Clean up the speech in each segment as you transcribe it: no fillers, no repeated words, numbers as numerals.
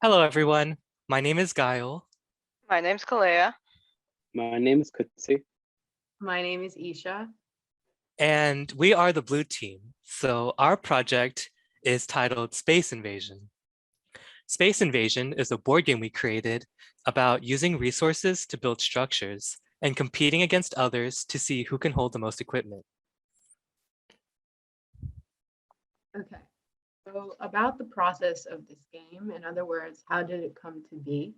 Hello, everyone. My name is Guile, My name's Kalea. My name is Kutsi. My name is Isha. and we are the Blue Team. So our project is titled Space Invasion. Space Invasion is a board game we created about using resources to build structures and competing against others to see who can hold the most equipment. Okay. So about the process of this game, in other words, how did it come to be?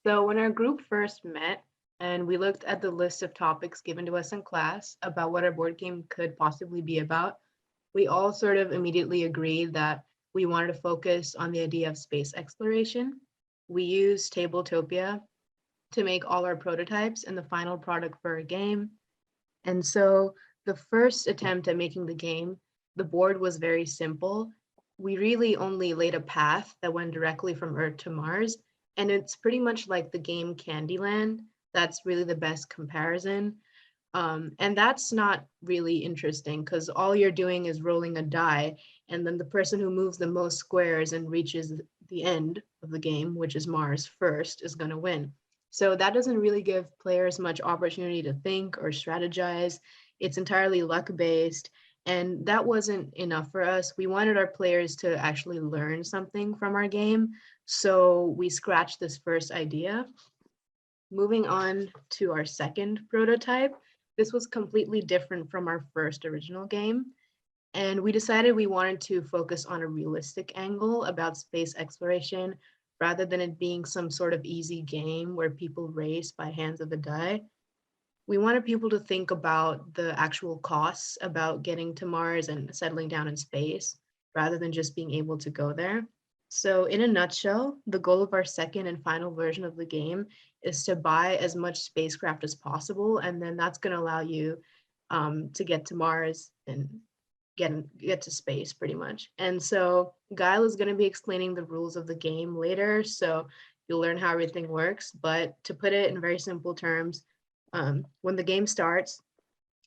So when our group first met and we looked at the list of topics given to us in class about what our board game could possibly be about, we all sort of immediately agreed that we wanted to focus on the idea of space exploration. We used Tabletopia to make all our prototypes and the final product for our game. And so the first attempt at making the game, the board was very simple. We really only laid a path that went directly from Earth to Mars. And it's pretty much like the game Candyland. That's really the best comparison. And that's not really interesting because all you're doing is rolling a die. And then the person who moves the most squares and reaches the end of the game, which is Mars first, is going to win. So that doesn't really give players much opportunity to think or strategize. It's entirely luck based. And that wasn't enough for us. We wanted our players to actually learn something from our game. So we scratched this first idea. Moving on to our second prototype, this was completely different from our first original game. And we decided we wanted to focus on a realistic angle about space exploration rather than it being some sort of easy game where people race by hands of the die. We wanted people to think about the actual costs about getting to Mars and settling down in space rather than just being able to go there. So in a nutshell, the goal of our second and final version of the game is to buy as much spacecraft as possible, and then that's going to allow you to get to Mars and get to space pretty much. And so Guile is going to be explaining the rules of the game later, so you'll learn how everything works. But to put it in very simple terms, when the game starts,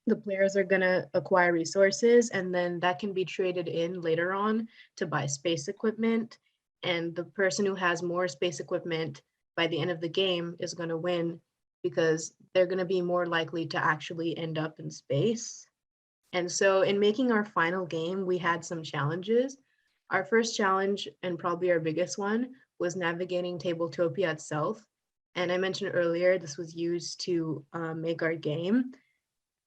the players are going to acquire resources, and then that can be traded in later on to buy space equipment. And the person who has more space equipment by the end of the game is going to win because they're going to be more likely to actually end up in space. And so in making our final game, we had some challenges. Our first challenge, and probably our biggest one, was navigating Tabletopia itself. And I mentioned earlier, this was used to make our game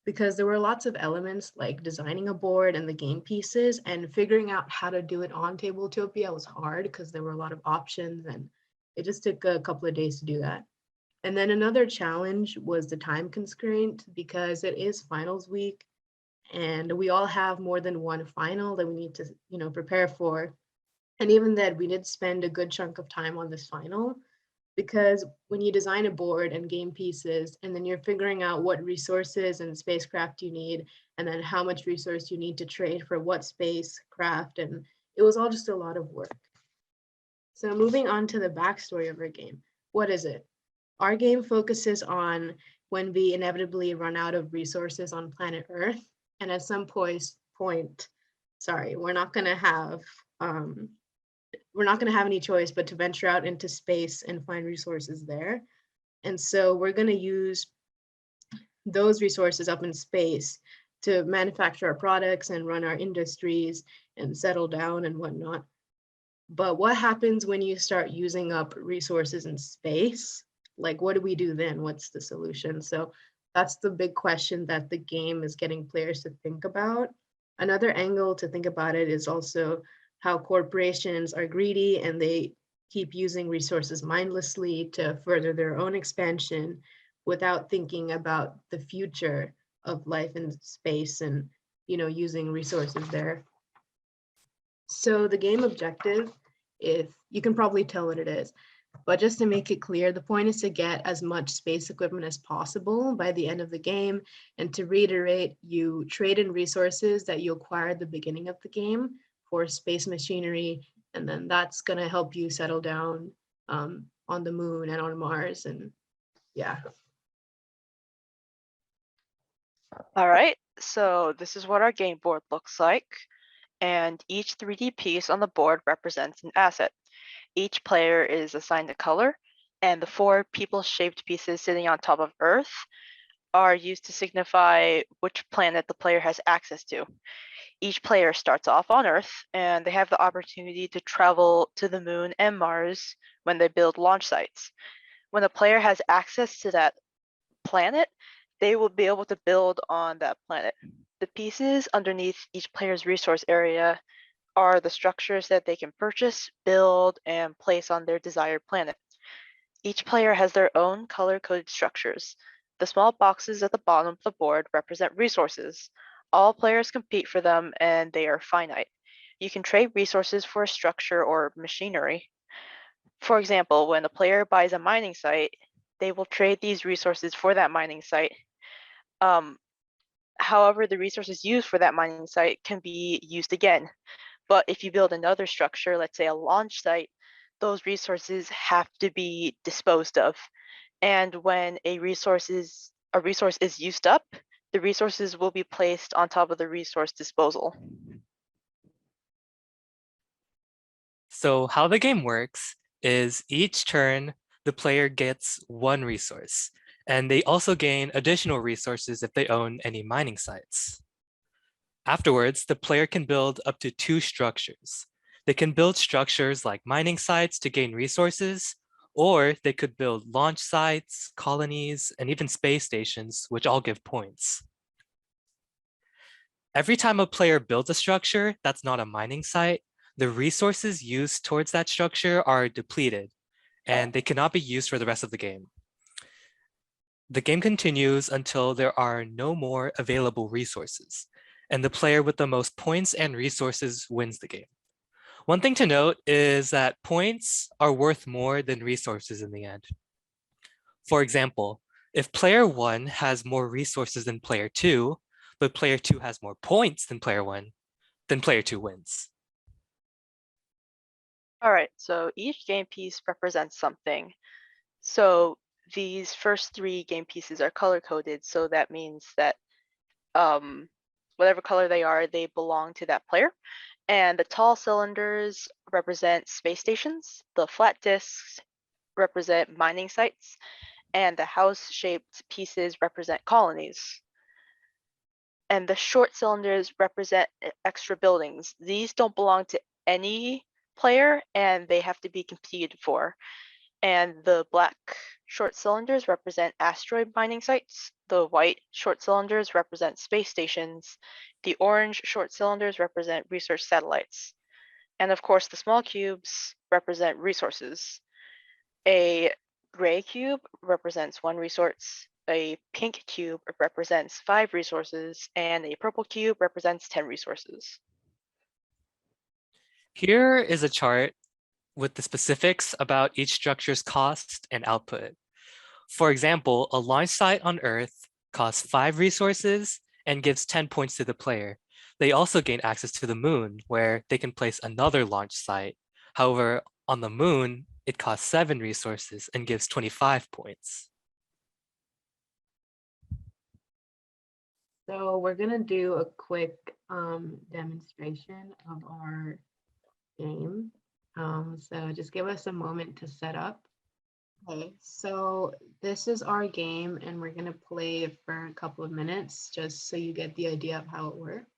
because there were lots of elements like designing a board and the game pieces, and figuring out how to do it on Tabletopia was hard because there were a lot of options and it just took a couple of days to do that. And then another challenge was the time constraint because it is finals week and we all have more than one final that we need to, prepare for. And even then, we did spend a good chunk of time on this final because when you design a board and game pieces, and then you're figuring out what resources and spacecraft you need, and then how much resource you need to trade for what spacecraft, and it was all just a lot of work. So moving on to the backstory of our game, what is it? Our game focuses on when we inevitably run out of resources on planet Earth, and at some point, we're not going to have any choice but to venture out into space and find resources there. And so we're going to use those resources up in space to manufacture our products and run our industries and settle down and whatnot. But what happens when you start using up resources in space? Like, what do we do then? What's the solution? So that's the big question that the game is getting players to think about. Another angle to think about it is also how corporations are greedy and they keep using resources mindlessly to further their own expansion without thinking about the future of life in space and, using resources there. So the game objective, if you can probably tell what it is, but just to make it clear, the point is to get as much space equipment as possible by the end of the game. And to reiterate, you trade in resources that you acquire at the beginning of the game for space machinery, and then that's going to help you settle down on the moon and on Mars. And yeah. All right, so this is what our game board looks like. And each 3D piece on the board represents an asset. Each player is assigned a color, and the 4 people-shaped pieces sitting on top of Earth are used to signify which planet the player has access to. Each player starts off on Earth, and they have the opportunity to travel to the Moon and Mars when they build launch sites. When a player has access to that planet, they will be able to build on that planet. The pieces underneath each player's resource area are the structures that they can purchase, build, and place on their desired planet. Each player has their own color-coded structures. The small boxes at the bottom of the board represent resources. All players compete for them, and they are finite. You can trade resources for a structure or machinery. For example, when a player buys a mining site, they will trade these resources for that mining site. However, the resources used for that mining site can be used again. But if you build another structure, let's say a launch site, those resources have to be disposed of. And when a resource is used up, the resources will be placed on top of the resource disposal. So how the game works is each turn, the player gets 1 resource, and they also gain additional resources if they own any mining sites. Afterwards, the player can build up to 2 structures. They can build structures like mining sites to gain resources, or they could build launch sites, colonies, and even space stations, which all give points. Every time a player builds a structure that's not a mining site, the resources used towards that structure are depleted, and they cannot be used for the rest of the game. The game continues until there are no more available resources, and the player with the most points and resources wins the game. One thing to note is that points are worth more than resources in the end. For example, if player 1 has more resources than player 2, but player 2 has more points than player 1, then player 2 wins. All right, so each game piece represents something. So these first 3 game pieces are color-coded, so that means that whatever color they are, they belong to that player. And the tall cylinders represent space stations, the flat discs represent mining sites, and the house-shaped pieces represent colonies. And the short cylinders represent extra buildings. These don't belong to any player, and they have to be competed for. And the black short cylinders represent asteroid mining sites. The white short cylinders represent space stations. The orange short cylinders represent research satellites. And of course, the small cubes represent resources. A gray cube represents 1 resource. A pink cube represents 5 resources, and a purple cube represents 10 resources. Here is a chart with the specifics about each structure's cost and output. For example, a launch site on Earth costs 5 resources and gives 10 points to the player. They also gain access to the moon, where they can place another launch site. However, on the moon, it costs 7 resources and gives 25 points. So we're gonna do a quick demonstration of our game. So just give us a moment to set up. Okay, so this is our game and we're gonna play it for a couple of minutes just so you get the idea of how it works.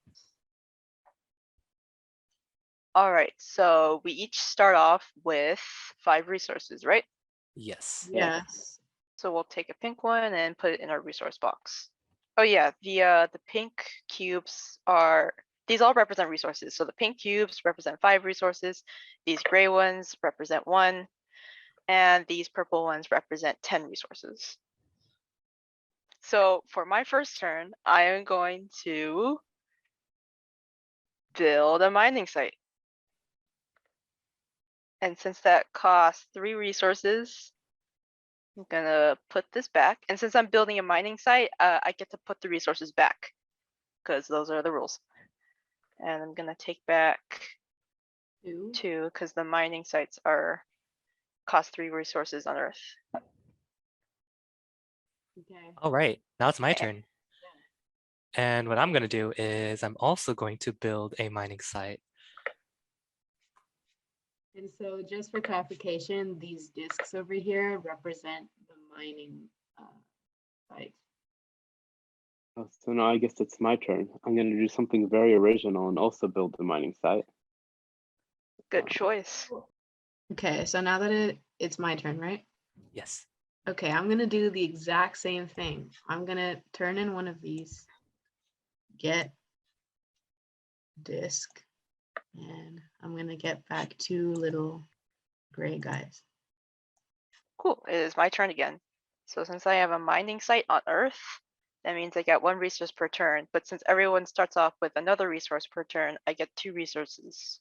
All right, so we each start off with 5 resources, right? Yes. Yes. So we'll take a pink one and put it in our resource box. Oh yeah, the pink cubes are, these all represent resources. So the pink cubes represent 5 resources, these gray ones represent 1, and these purple ones represent 10 resources. So for my first turn, I am going to build a mining site. And since that costs 3 resources, I'm gonna put this back. And since I'm building a mining site, I get to put the resources back because those are the rules. And I'm gonna take back 2 because the mining sites cost 3 resources on Earth. Okay. All right, now it's my turn. And what I'm going to do is I'm also going to build a mining site. And so just for clarification, these discs over here represent the mining site. Oh, so now I guess it's my turn. I'm going to do something very original and also build a mining site. Good choice. Okay, so now that it's my turn, right? Yes. Okay, I'm gonna do the exact same thing. I'm gonna turn in one of these, get disk, and I'm gonna get back 2 little gray guys. Cool. It is my turn again. So since I have a mining site on Earth, that means I get 1 resource per turn. But since everyone starts off with another resource per turn, I get 2 resources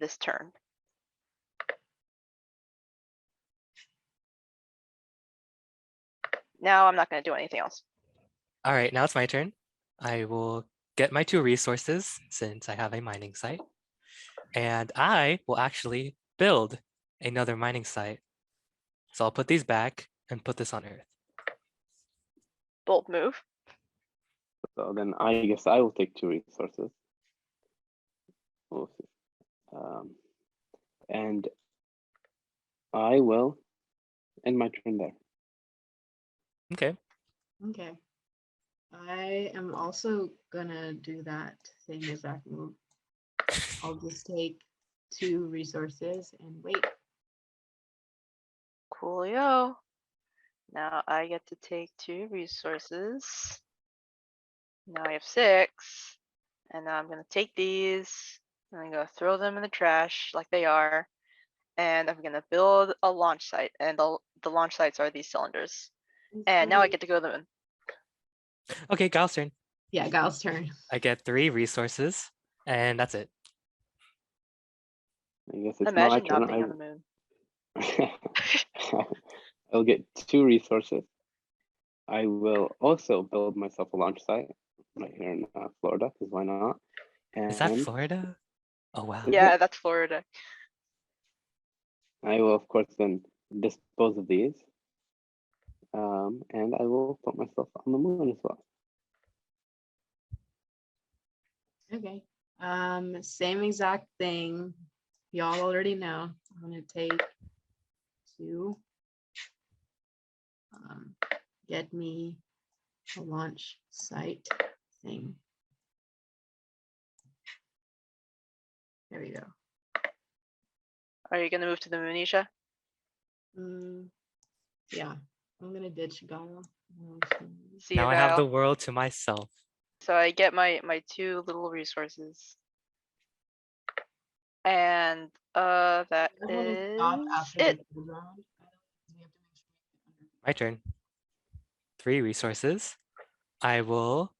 this turn. Now I'm not going to do anything else. All right, now it's my turn. I will get my 2 resources since I have a mining site. And I will actually build another mining site. So I'll put these back and put this on Earth. Bold move. So then I guess I will take 2 resources. We'll see. And I will end my turn there. Okay. Okay. I am also gonna do that same exact move. I'll just take 2 resources and wait. Coolio. Now I get to take 2 resources. Now I have 6. And now I'm going to take these. And I'm going to throw them in the trash like they are. And I'm going to build a launch site. And the launch sites are these cylinders. And now I get to go to the moon. Okay, Gyle's turn. Yeah, Gal's turn. I get 3 resources, and that's it. I guess it's Imagine my turn. not being on the moon. I'll get 2 resources. I will also build myself a launch site right here in Florida, because why not? Is that And Florida? Oh, wow. Yeah, that's Florida. I will, of course, then dispose of these. And I will put myself on the moon as well. Okay. Same exact thing. Y'all already know. I'm gonna take 2. Get me a launch site thing. There we go. Are you going to move to the moon, Isha? Yeah, I'm gonna ditch Gal. See you, Now I have the Val. world to myself. So I get my 2 little resources. And that is it. My turn. 3 resources. I will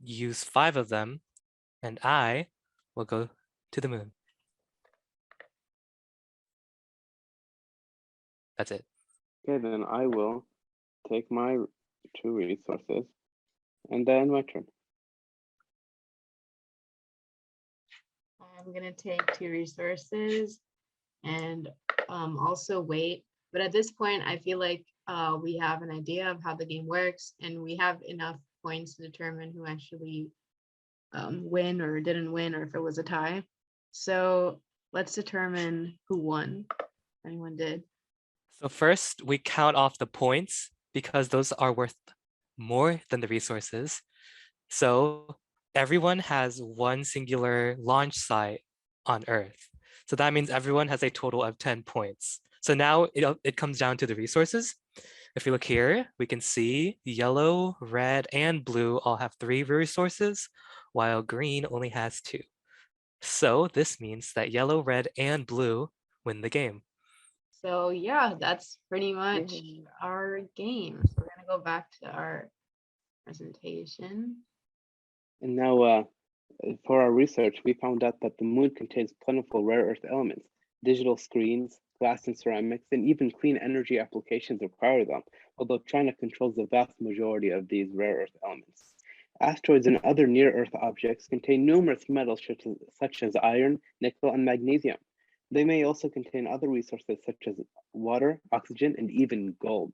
use 5 of them, and I will go to the moon. That's it. Okay, then I will take my 2 resources and then my turn. I'm gonna take 2 resources and also wait. But at this point, I feel like we have an idea of how the game works, and we have enough points to determine who actually win or didn't win, or if it was a tie. So let's determine who won. If anyone did. So first, we count off the points because those are worth more than the resources. So everyone has 1 singular launch site on Earth. So that means everyone has a total of 10 points. So now it comes down to the resources. If you look here, we can see yellow, red, and blue all have 3 resources, while green only has 2. So this means that yellow, red, and blue win the game. So yeah, that's pretty much Yay. our game. So we're gonna go back to our presentation. And now, for our research, we found out that the moon contains plentiful rare earth elements. Digital screens, glass and ceramics, and even clean energy applications require them, although China controls the vast majority of these rare earth elements. Asteroids and other near-Earth objects contain numerous metals such as iron, nickel, and magnesium. They may also contain other resources such as water, oxygen, and even gold.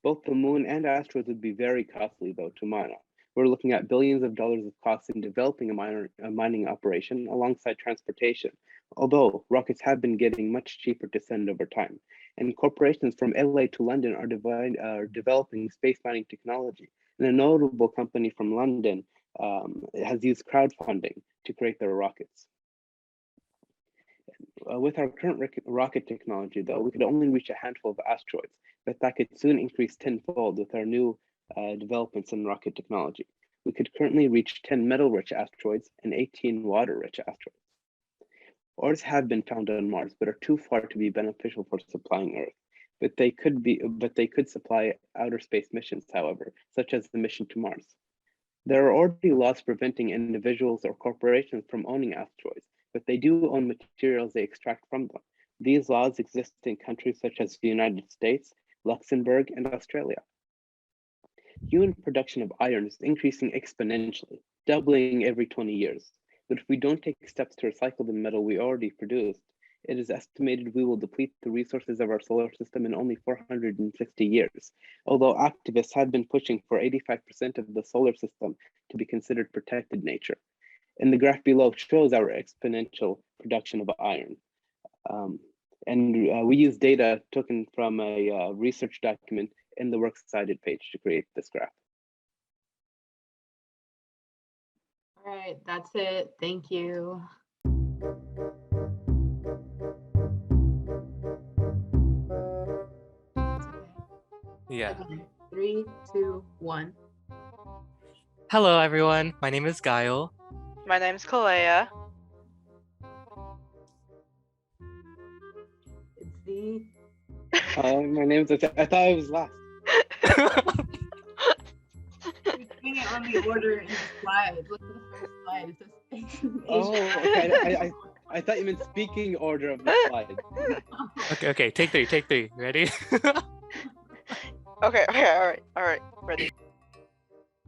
Both the moon and asteroids would be very costly, though, to mine on. We're looking at billions of dollars of costs in developing a mining operation alongside transportation, although rockets have been getting much cheaper to send over time. And corporations from LA to London are developing space mining technology. And a notable company from London has used crowdfunding to create their rockets. With our current rocket technology, though, we could only reach a handful of asteroids, but that could soon increase tenfold with our new developments in rocket technology. We could currently reach 10 metal-rich asteroids and 18 water-rich asteroids. Ores have been found on Mars, but are too far to be beneficial for supplying Earth. But they could supply outer space missions, however, such as the mission to Mars. There are already laws preventing individuals or corporations from owning asteroids, but they do own materials they extract from them. These laws exist in countries such as the United States, Luxembourg, and Australia. Human production of iron is increasing exponentially, doubling every 20 years. But if we don't take steps to recycle the metal we already produced, it is estimated we will deplete the resources of our solar system in only 460 years, although activists have been pushing for 85% of the solar system to be considered protected nature. And the graph below shows our exponential production of iron. We use data taken from a research document in the Works Cited page to create this graph. All right, that's it. Thank you. Yeah. Okay, 3, 2, 1. Hello, everyone. My name is Gael. My name's Kalea. It's the My name is. I thought I was last. You're doing it on the order in the slide. Look at the first slide. It says Space Invasion. Oh, okay. I thought you meant speaking order of the slide. Okay, take three. Ready? Okay, all right, ready.